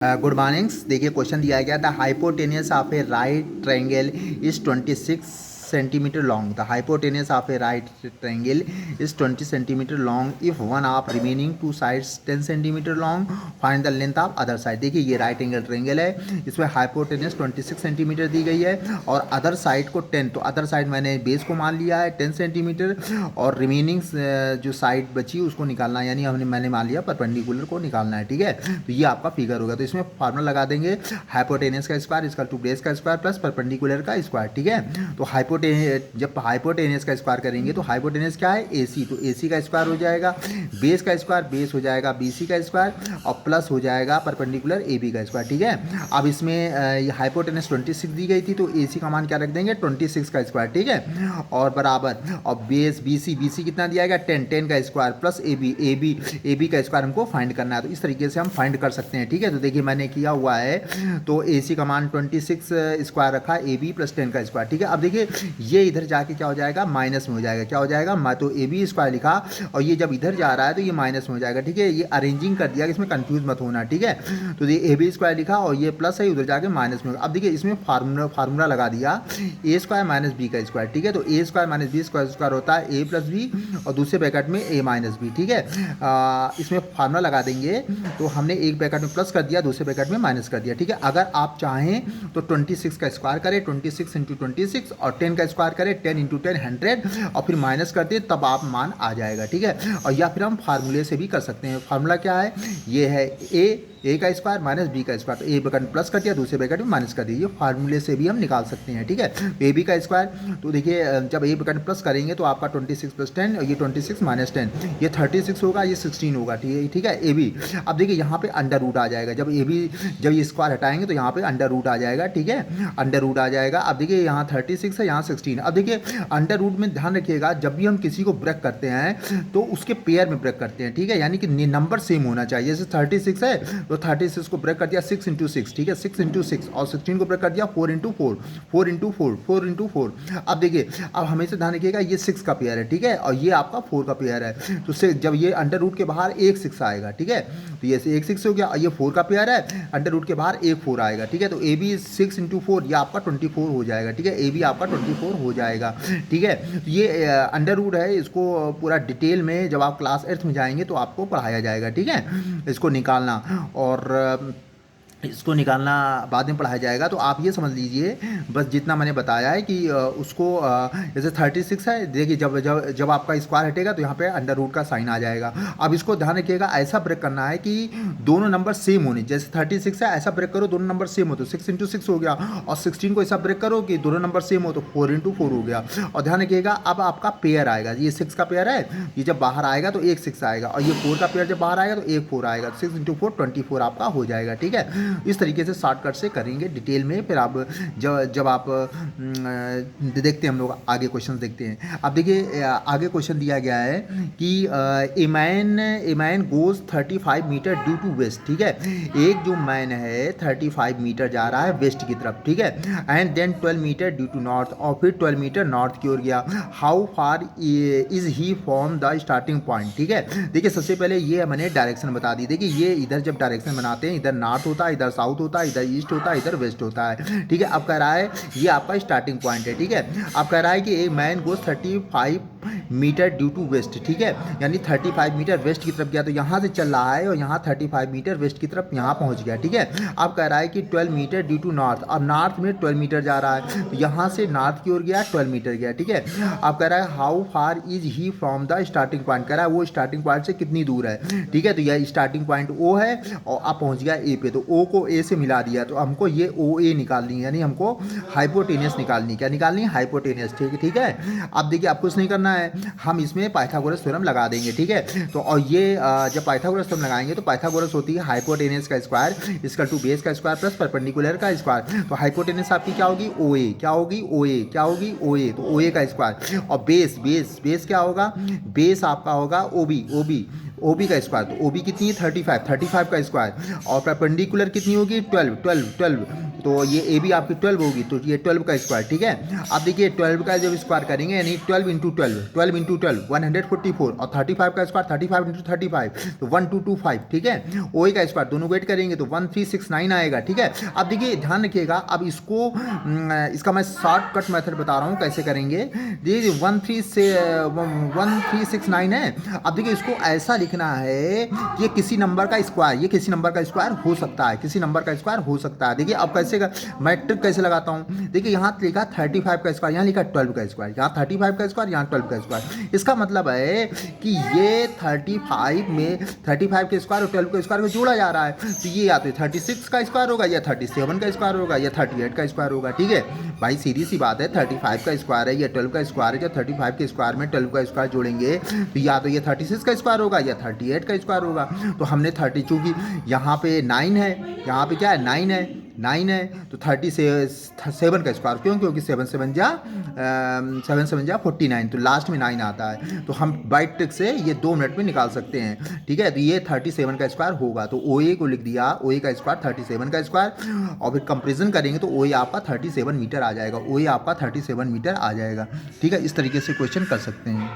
Good mornings. देखिए question दिया गया the hypotenuse of A right triangle is 26 centimetre long. The hypotenuse of A right triangle is 20 centimetre long if one of remaining two sides 10 centimetre long, find the length of other side. देखिए ये right angle triangle है, इसमें hypotenuse 26 centimetre दी गई है और other side को 10, तो other side मैंने बेस को मान लिया है 10 सेंटीमीटर और रिमेनिंग जो साइड बची उसको निकालना है, यानी मैंने मान लिया परपेंडिकुलर को निकालना है। ठीक है, तो ये आपका फिगर होगा। तो इसमें फार्मूला लगा देंगे हाइपोटेनियस का स्क्वायर इक्वल टू बेस का स्क्वायर प्लस परपेंडिकुलर का स्क्वायर। ठीक है, तो जब हाइपोटेनियस का स्क्वायर करेंगे तो हाइपोटेनियस क्या है AC, तो AC का स्क्वायर हो जाएगा, बेस का स्क्वायर बेस हो जाएगा BC का स्क्वायर और प्लस हो जाएगा परपेंडिकुलर AB का स्क्वायर। ठीक है, अब इसमें हाइपोटेनियस 26 दी गई थी तो AC का मान क्या रख देंगे 26 का स्क्वायर। ठीक है, और बराबर और बेस BC कितना दिया गया 10 का स्क्वायर प्लस AB का स्क्वायर हमको फाइंड करना है। तो इस तरीके से हम फाइंड कर सकते हैं। ठीक है, तो देखिए मैंने किया हुआ है, तो AC का मान 26 स्क्वायर रखा, AB प्लस 10 का स्क्वायर। ठीक है, अब देखिए ये इधर जाके क्या हो जाएगा माइनस में हो जाएगा, क्या हो जाएगा तो AB स्क्वायर लिखा और ये जब इधर जा रहा है तो ये माइनस में हो जाएगा। ठीक है, ये अरेंजिंग कर दिया कि इसमें कंफ्यूज मत होना। ठीक है, तो ये AB स्क्वायर लिखा और ये प्लस है उधर जाके माइनस में। अब देखिए इसमें फार्मूला लगा दिया A स्क्वायर माइनस B का स्क्वायर। ठीक है, तो A square minus B square होता है A प्लस B और दूसरे ब्रैकेट में A माइनस B। ठीक है, इसमें फार्मूला लगा देंगे तो हमने एक ब्रैकेट में प्लस कर दिया, दूसरे ब्रैकेट में माइनस कर दिया। ठीक है, अगर आप चाहें तो 26 का स्क्वायर करें 26 इंटू 26 और 10 का स्क्वायर करें 10 इंटू 10 100 और फिर माइनस कर दें तब आप मान आ जाएगा। ठीक है, और या फिर हम फार्मूले से भी कर सकते हैं। फार्मूला क्या है, ये है A का स्क्वायर माइनस B का स्क्वायर, तो ए ब्रैकेट में प्लस कर दिया, दूसरे ब्रैकेट में माइनस कर दिया। ये फार्मूले से भी हम निकाल सकते हैं। ठीक है, AB का स्क्वायर, तो देखिए जब A ब्रैकेट में प्लस करेंगे तो आपका 26 प्लस 10 और ये 26 माइनस 10 ये 36 होगा, ये 16 होगा। ठीक है AB। अब देखिए यहाँ पे अंडर रूट आ जाएगा, जब ये स्क्वायर हटाएंगे तो यहाँ पे अंडर रूट आ जाएगा। ठीक है, अंडर रूट आ जाएगा। अब देखिए यहाँ 36 है, यहाँ 16। अब देखिए अंडर रूट में ध्यान रखिएगा, जब भी हम किसी को ब्रेक करते हैं तो उसके पेयर में ब्रेक करते हैं। ठीक है, यानी कि नंबर सेम होना चाहिए। जैसे 36 है तो 36 को ब्रेक कर दिया 6 इंटू 6। ठीक है, 6 इंटू 6 और 16 को ब्रेक कर दिया 4 इंटू 4, 4 इंटू 4, 4 इंटू 4। अब देखिए अब हमेशा ध्यान रखिएगा ये 6 का पेयर है। ठीक है, और ये आपका 4 का पेयर है, तो जब ये अंडर रूट के बाहर एक 6 आएगा। ठीक है, तो ये एक 6 हो गया और ये 4 का पेयर है, अंडर रूट के बाहर एक 4 आएगा। ठीक है, तो AB 6 इंटू 4 ये आपका 24 हो जाएगा। ठीक है, AB आपका 24 हो जाएगा। ठीक है, तो ये अंडर रूट है, इसको पूरा डिटेल में जब आप क्लास 8 में जाएंगे तो आपको पढ़ाया जाएगा। ठीक है, इसको निकालना और इसको निकालना बाद में पढ़ाया जाएगा। तो आप ये समझ लीजिए बस जितना मैंने बताया है कि उसको जैसे 36 है, देखिए जब आपका स्क्वायर हटेगा तो यहाँ पे अंडर रूट का साइन आ जाएगा। अब इसको ध्यान रखिएगा, ऐसा ब्रेक करना है कि दोनों नंबर सेम होने, जैसे 36 है ऐसा ब्रेक करो दोनों नंबर सेम हो तो 6 इंटू 6 हो गया, और 16 को ऐसा ब्रेक करो कि दोनों नंबर सेम हो तो 4 इंटू 4 हो गया। और ध्यान रखिएगा अब आपका पेयर आएगा, ये 6 का पेयर है, ये जब बाहर आएगा तो एक 6 आएगा, और ये 4 का पेयर जब बाहर आएगा तो एक 4 आएगा, 6 इंटू 4 24 आपका हो जाएगा। ठीक है, इस तरीके से शॉर्टकट से करेंगे डिटेल में। फिर आप जब आप देखते हैं, हम लोग आगे क्वेश्चन देखते हैं। अब देखिए आगे क्वेश्चन दिया गया है कि a man goes 35 metre due to west. ठीक है, एक जो मैन है 35 मीटर जा रहा है वेस्ट की तरफ। ठीक है, and then 12 metre due to north, और फिर 12 मीटर नॉर्थ की ओर गया। How far is he from the starting point. ठीक है, देखिए सबसे पहले ये मैंने डायरेक्शन बता दी। देखिए ये इधर जब डायरेक्शन बनाते हैं, इधर नॉर्थ होता है, इधर साउथ होता है, इधर ईस्ट होता है, इधर वेस्ट होता है। ठीक है, अब कह रहा है ये आपका स्टार्टिंग पॉइंट है। ठीक है, अब कह रहा है कि एक man goes 35 metre due to west. ठीक है, यानी 35 मीटर वेस्ट की तरफ गया, तो यहाँ से चल रहा है और यहाँ 35 मीटर वेस्ट की तरफ यहाँ पहुँच गया। ठीक है, अब कह रहा है कि 12 मीटर ड्यू टू नॉर्थ, अब नॉर्थ में 12 मीटर जा रहा है, तो यहाँ से नॉर्थ की ओर गया 12 मीटर गया। ठीक है, अब कह रहा है how far is he from the starting point, कह रहा है वो स्टार्टिंग पॉइंट से कितनी दूर है। ठीक है, तो यह स्टार्टिंग पॉइंट O है और अब पहुँच गया A पे, तो O को A से मिला दिया, तो हमको ये OA निकालनी है, यानी हमको हाइपोटेनियस निकालनी, क्या निकालनी है हाइपोटेनियस। ठीक है, अब देखिए आप कुछ नहीं करना है, हम इसमें पाइथागोरस थ्योरम लगा देंगे। ठीक है, तो और ये जब पाइथागोरस थ्योरम लगाएंगे तो पाइथागोरस होती है हाइपोटेनियस का स्क्वायर इक्वल टू बेस का स्क्वायर प्लस परपेंडिकुलर का स्क्वायर। तो हाइपोटेनियस आपकी क्या होगी OA, क्या होगी OA, क्या होगी OA, तो OA का स्क्वायर, और बेस क्या होगा, बेस आपका होगा OB का स्क्वायर, तो OB कितनी है 35 का स्क्वायर, और परपेंडिकुलर कितनी होगी 12 तो ये ए बी आपकी 12 होगी, तो ये 12 का स्क्वायर, ठीक है। अब देखिए 12 का जब स्क्वायर करेंगे यानी 12 इंटू 12, 12 इंटू 12 144, और 35 का स्क्वायर 35 इंटू 35 तो 1225, ठीक है। ओ ए का स्क्वायर दोनों वेट करेंगे तो 1369 आएगा, ठीक है। अब देखिए ध्यान रखिएगा, अब इसको इसका मैं शॉर्टकट मेथड बता रहा हूँ कैसे करेंगे। देखिए 1369 है। अब देखिए इसको ऐसा लिखना है कि ये किसी नंबर का स्क्वायर, ये किसी नंबर का स्क्वायर हो सकता है, किसी नंबर का स्क्वायर हो सकता है। देखिए अब कैसे मैं ट्रिक कैसे लगाता हूँ, देखिए यहाँ लिखा 35 का स्क्वायर, यहाँ लिखा 12 का स्क्वायर, यहाँ 35 का स्क्वायर, यहाँ 12 का स्क्वायर। इसका मतलब है कि ये 35 में 35 के स्क्वायर और 12 के स्क्वायर को जोड़ा जा रहा है, तो ये या तो 36 का स्क्वायर होगा, या 37 का स्क्वायर होगा, या 38 का स्क्वायर होगा, ठीक है भाई। सीधी सी बात है, 35 का स्क्वायर है या 12 का स्क्वायर है, जब 35 के स्क्वायर में 12 का स्क्वायर जोड़ेंगे तो या तो ये 36 का स्क्वायर होगा या 38 का स्क्वायर होगा। तो हमने 30, चूँकि यहाँ पे 9 है, यहाँ पे क्या है 9 है, 9 है तो 37 का स्क्वायर, क्यों, क्योंकि 7 7 जा 49, तो लास्ट में 9 आता है। तो हम बाई ट्रिक से ये 2 मिनट में निकाल सकते हैं, ठीक है। तो ये 37 का स्क्वायर होगा, तो ओ ए को लिख दिया, ओ ए का स्क्वायर 37 का स्क्वायर, और फिर कंपेरिजन करेंगे तो ओ ए आपका 37 मीटर आ जाएगा, ओ ए आपका 37 मीटर आ जाएगा, ठीक है। इस तरीके से क्वेश्चन कर सकते हैं।